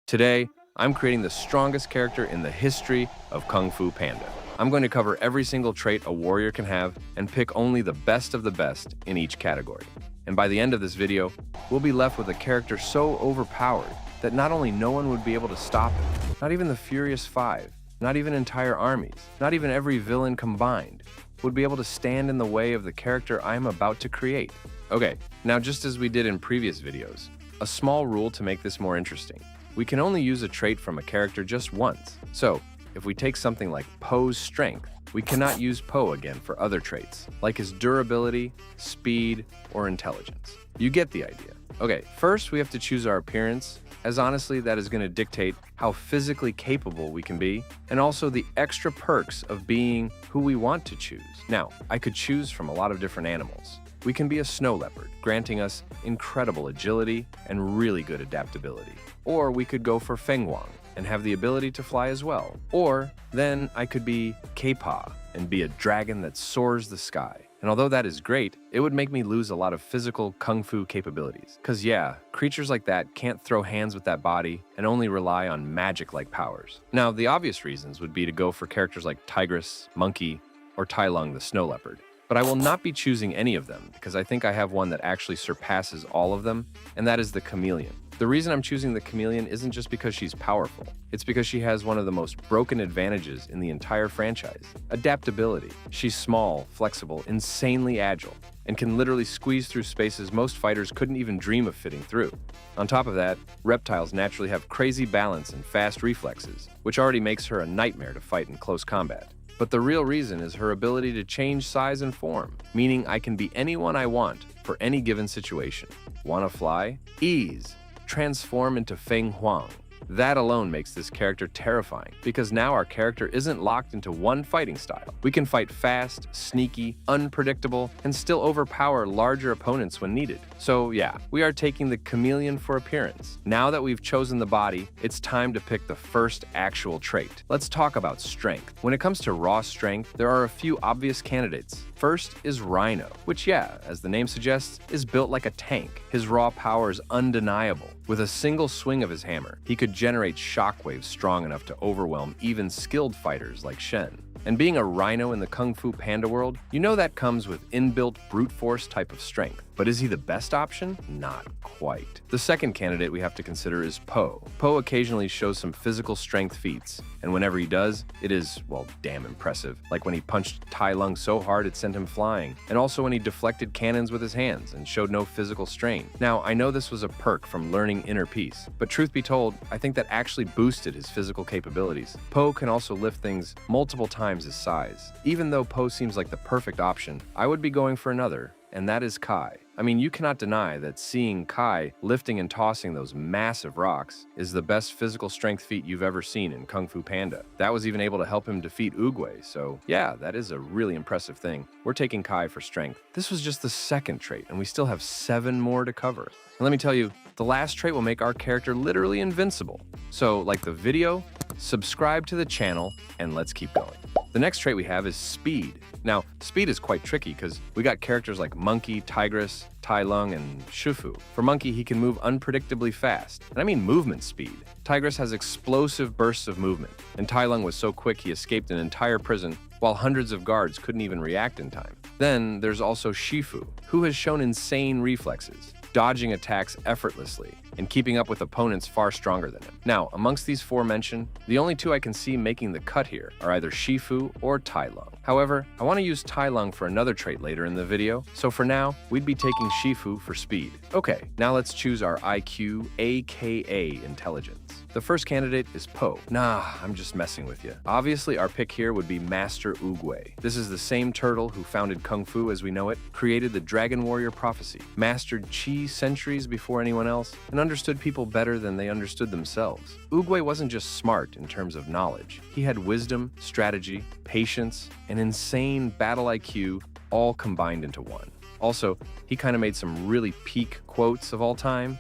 Today, I'm creating the strongest character in the history of Kung Fu Panda. I'm going to cover every single trait a warrior can have and pick only the best of the best in each category. And by the end of this video, we'll be left with a character so overpowered that not only no one would be able to stop him, not even the Furious Five, not even entire armies, not even every villain combined, would be able to stand in the way of the character I'm about to create. Okay, now just as we did in previous videos, a small rule to make this more interesting. We can only use a trait from a character just once. So, if we take something like Po's strength, we cannot use Po again for other traits, like his durability, speed, or intelligence. You get the idea. Okay, first we have to choose our appearance, as honestly that is going to dictate how physically capable we can be, and also the extra perks of being who we want to choose. Now, I could choose from a lot of different animals. We can be a snow leopard, granting us incredible agility and really good adaptability. Or we could go for Fenghuang and have the ability to fly as well. Or then I could be Kpa and be a dragon that soars the sky. And although that is great, it would make me lose a lot of physical kung fu capabilities. Cause yeah, creatures like that can't throw hands with that body and only rely on magic-like powers. Now, the obvious reasons would be to go for characters like Tigress, Monkey, or Tai Lung the snow leopard. But I will not be choosing any of them because I think I have one that actually surpasses all of them, and that is the chameleon. The reason I'm choosing the chameleon isn't just because she's powerful. It's because she has one of the most broken advantages in the entire franchise: adaptability. She's small, flexible, insanely agile, and can literally squeeze through spaces most fighters couldn't even dream of fitting through. On top of that, reptiles naturally have crazy balance and fast reflexes, which already makes her a nightmare to fight in close combat. But the real reason is her ability to change size and form, meaning I can be anyone I want for any given situation. Wanna fly? Ease. Transform into Fenghuang. That alone makes this character terrifying, because now our character isn't locked into one fighting style. We can fight fast, sneaky, unpredictable, and still overpower larger opponents when needed. So yeah, we are taking the chameleon for appearance. Now that we've chosen the body, it's time to pick the first actual trait. Let's talk about strength. When it comes to raw strength, there are a few obvious candidates. First is Rhino, which yeah, as the name suggests, is built like a tank. His raw power is undeniable. With a single swing of his hammer, he could generate shockwaves strong enough to overwhelm even skilled fighters like Shen. And being a rhino in the Kung Fu Panda world, you know that comes with inbuilt brute force type of strength. But is he the best option? Not quite. The second candidate we have to consider is Po. Po occasionally shows some physical strength feats, and whenever he does, it is, well, damn impressive. Like when he punched Tai Lung so hard it sent him flying, and also when he deflected cannons with his hands and showed no physical strain. Now, I know this was a perk from learning Inner Peace, but truth be told, I think that actually boosted his physical capabilities. Po can also lift things multiple times his size. Even though Po seems like the perfect option, I would be going for another, and that is Kai. I mean, you cannot deny that seeing Kai lifting and tossing those massive rocks is the best physical strength feat you've ever seen in Kung Fu Panda. That was even able to help him defeat Oogway, so yeah, that is a really impressive thing. We're taking Kai for strength. This was just the second trait, and we still have 7 more to cover. And let me tell you, the last trait will make our character literally invincible. So, like the video, subscribe to the channel, and let's keep going. The next trait we have is speed. Now, speed is quite tricky because we got characters like Monkey, Tigress, Tai Lung, and Shufu. For Monkey, he can move unpredictably fast, and I mean movement speed. Tigress has explosive bursts of movement, and Tai Lung was so quick he escaped an entire prison while hundreds of guards couldn't even react in time. Then there's also Shifu, who has shown insane reflexes, dodging attacks effortlessly and keeping up with opponents far stronger than him. Now, amongst these 4 mentioned, the only 2 I can see making the cut here are either Shifu or Tai Lung. However, I want to use Tai Lung for another trait later in the video, so for now, we'd be taking Shifu for speed. Okay, now let's choose our IQ, aka intelligence. The first candidate is Po. Nah, I'm just messing with you. Obviously, our pick here would be Master Oogway. This is the same turtle who founded Kung Fu as we know it, created the Dragon Warrior Prophecy, mastered Qi centuries before anyone else, and understood people better than they understood themselves. Oogway wasn't just smart in terms of knowledge. He had wisdom, strategy, patience, and insane battle IQ all combined into one. Also, he kind of made some really peak quotes of all time.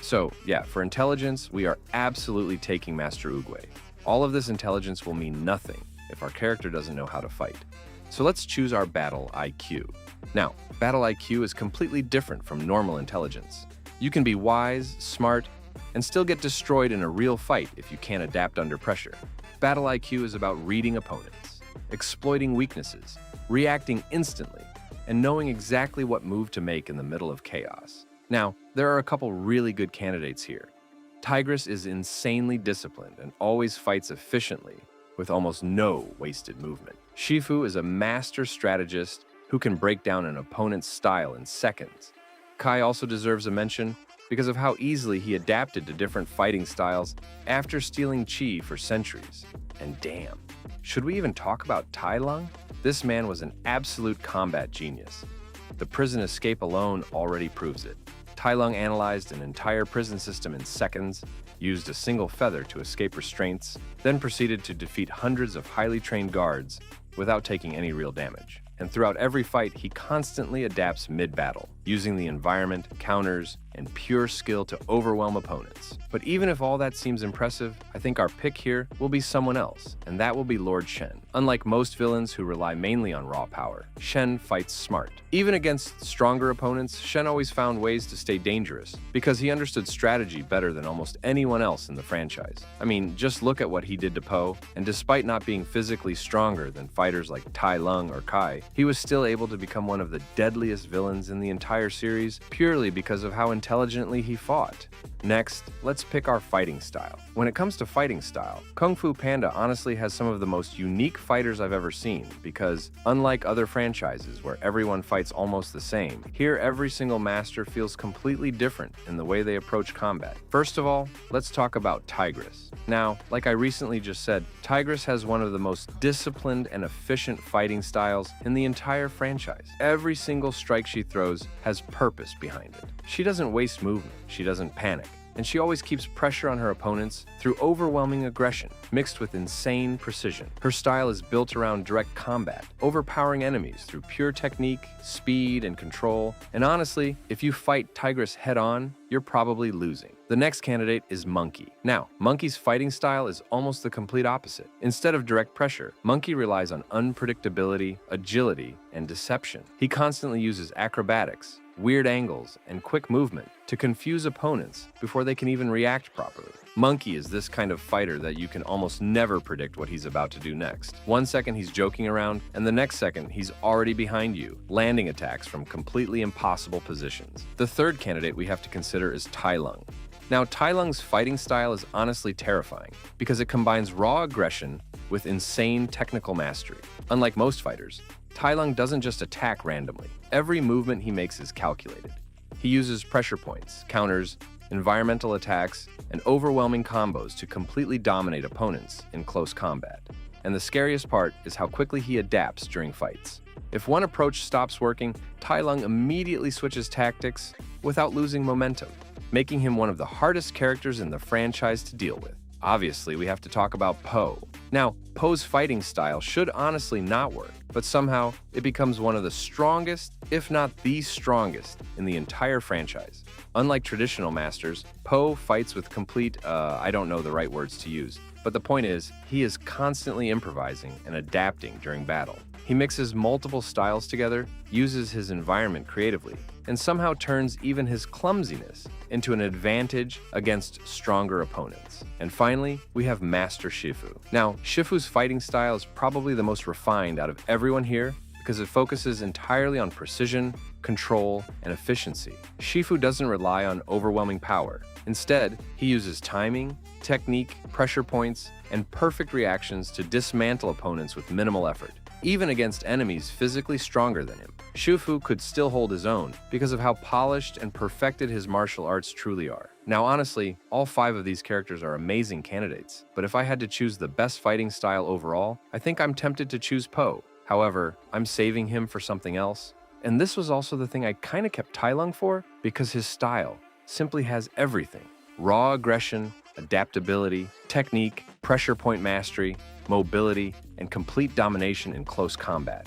So yeah, for intelligence, we are absolutely taking Master Oogway. All of this intelligence will mean nothing if our character doesn't know how to fight. So let's choose our battle IQ. Now, battle IQ is completely different from normal intelligence. You can be wise, smart, and still get destroyed in a real fight if you can't adapt under pressure. Battle IQ is about reading opponents, exploiting weaknesses, reacting instantly, and knowing exactly what move to make in the middle of chaos. Now, there are a couple really good candidates here. Tigress is insanely disciplined and always fights efficiently, with almost no wasted movement. Shifu is a master strategist who can break down an opponent's style in seconds. Kai also deserves a mention because of how easily he adapted to different fighting styles after stealing chi for centuries. And damn, should we even talk about Tai Lung? This man was an absolute combat genius. The prison escape alone already proves it. Tai Lung analyzed an entire prison system in seconds, used a single feather to escape restraints, then proceeded to defeat hundreds of highly trained guards without taking any real damage. And throughout every fight, he constantly adapts mid-battle, using the environment, counters, and pure skill to overwhelm opponents. But even if all that seems impressive, I think our pick here will be someone else, and that will be Lord Shen. Unlike most villains who rely mainly on raw power, Shen fights smart. Even against stronger opponents, Shen always found ways to stay dangerous, because he understood strategy better than almost anyone else in the franchise. I mean, just look at what he did to Po, and despite not being physically stronger than fighters like Tai Lung or Kai, he was still able to become one of the deadliest villains in the entire series purely because of how intelligently he fought. Next, let's pick our fighting style. When it comes to fighting style, Kung Fu Panda honestly has some of the most unique fighters I've ever seen because, unlike other franchises where everyone fights almost the same, here every single master feels completely different in the way they approach combat. First of all, let's talk about Tigress. Now, like I recently just said, Tigress has one of the most disciplined and efficient fighting styles in the entire franchise. Every single strike she throws has purpose behind it. She doesn't waste movement, she doesn't panic, and she always keeps pressure on her opponents through overwhelming aggression, mixed with insane precision. Her style is built around direct combat, overpowering enemies through pure technique, speed, and control. And honestly, if you fight Tigress head-on, you're probably losing. The next candidate is Monkey. Now, Monkey's fighting style is almost the complete opposite. Instead of direct pressure, Monkey relies on unpredictability, agility, and deception. He constantly uses acrobatics, weird angles, and quick movement to confuse opponents before they can even react properly. Monkey is this kind of fighter that you can almost never predict what he's about to do next. One second he's joking around, and the next second he's already behind you, landing attacks from completely impossible positions. The third candidate we have to consider is Tai Lung. Now, Tai Lung's fighting style is honestly terrifying because it combines raw aggression with insane technical mastery. Unlike most fighters, Tai Lung doesn't just attack randomly. Every movement he makes is calculated. He uses pressure points, counters, environmental attacks, and overwhelming combos to completely dominate opponents in close combat. And the scariest part is how quickly he adapts during fights. If one approach stops working, Tai Lung immediately switches tactics without losing momentum, making him one of the hardest characters in the franchise to deal with. Obviously, we have to talk about Po. Now, Po's fighting style should honestly not work, but somehow it becomes one of the strongest, if not the strongest, in the entire franchise. Unlike traditional masters, Po fights with complete, I don't know the right words to use, but the point is, he is constantly improvising and adapting during battle. He mixes multiple styles together, uses his environment creatively, and somehow turns even his clumsiness into an advantage against stronger opponents. And finally, we have Master Shifu. Now, Shifu's fighting style is probably the most refined out of everyone here because it focuses entirely on precision, control, and efficiency. Shifu doesn't rely on overwhelming power. Instead, he uses timing, technique, pressure points, and perfect reactions to dismantle opponents with minimal effort. Even against enemies physically stronger than him, Shifu could still hold his own because of how polished and perfected his martial arts truly are. Now honestly, all 5 of these characters are amazing candidates, but if I had to choose the best fighting style overall, I think I'm tempted to choose Po. However, I'm saving him for something else. And this was also the thing I kinda kept Tai Lung for because his style simply has everything. Raw aggression, adaptability, technique, pressure point mastery, mobility, and complete domination in close combat.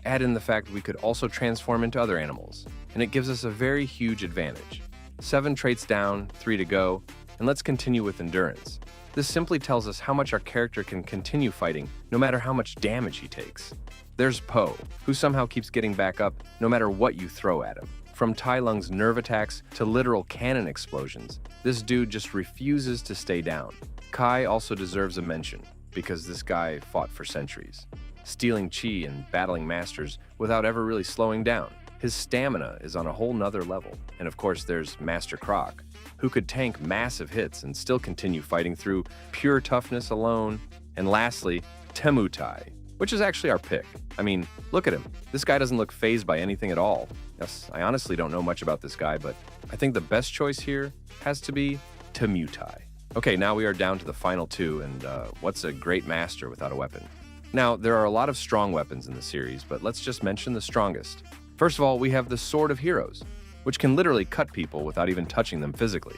Add in the fact we could also transform into other animals, and it gives us a very huge advantage. 7 traits down, 3 to go, and let's continue with endurance. This simply tells us how much our character can continue fighting no matter how much damage he takes. There's Po, who somehow keeps getting back up no matter what you throw at him. From Tai Lung's nerve attacks to literal cannon explosions, this dude just refuses to stay down. Kai also deserves a mention, because this guy fought for centuries, stealing chi and battling masters without ever really slowing down. His stamina is on a whole nother level. And of course, there's Master Croc, who could tank massive hits and still continue fighting through pure toughness alone. And lastly, Temu Tai, which is actually our pick. I mean, look at him. This guy doesn't look fazed by anything at all. Yes, I honestly don't know much about this guy, but I think the best choice here has to be Temu Tai. Okay, now we are down to the final two, and what's a great master without a weapon? Now, there are a lot of strong weapons in the series, but let's just mention the strongest. First of all, we have the Sword of Heroes, which can literally cut people without even touching them physically.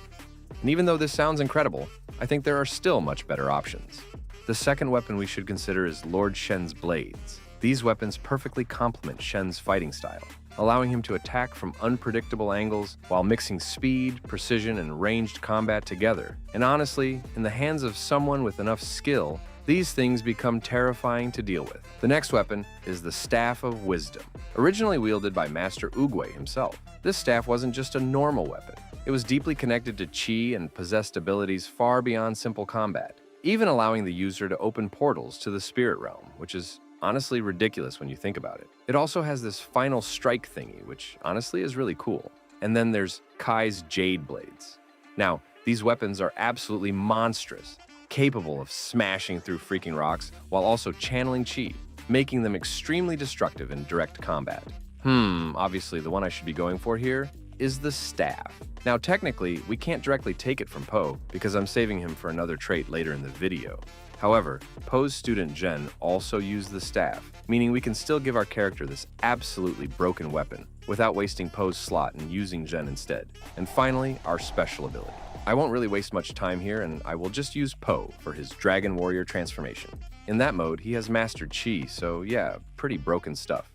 And even though this sounds incredible, I think there are still much better options. The second weapon we should consider is Lord Shen's blades. These weapons perfectly complement Shen's fighting style, allowing him to attack from unpredictable angles while mixing speed, precision, and ranged combat together. And honestly, in the hands of someone with enough skill, these things become terrifying to deal with. The next weapon is the Staff of Wisdom, originally wielded by Master Oogway himself. This staff wasn't just a normal weapon. It was deeply connected to chi and possessed abilities far beyond simple combat, even allowing the user to open portals to the spirit realm, which is honestly ridiculous when you think about it. It also has this final strike thingy, which honestly is really cool. And then there's Kai's Jade Blades. Now, these weapons are absolutely monstrous, capable of smashing through freaking rocks while also channeling chi, making them extremely destructive in direct combat. Obviously the one I should be going for here is the Staff. Now technically, we can't directly take it from Po because I'm saving him for another trait later in the video. However, Po's student Jen also used the Staff, meaning we can still give our character this absolutely broken weapon without wasting Po's slot and using Jen instead. And finally, our special ability. I won't really waste much time here, and I will just use Po for his Dragon Warrior transformation. In that mode, he has mastered Chi, so yeah, pretty broken stuff.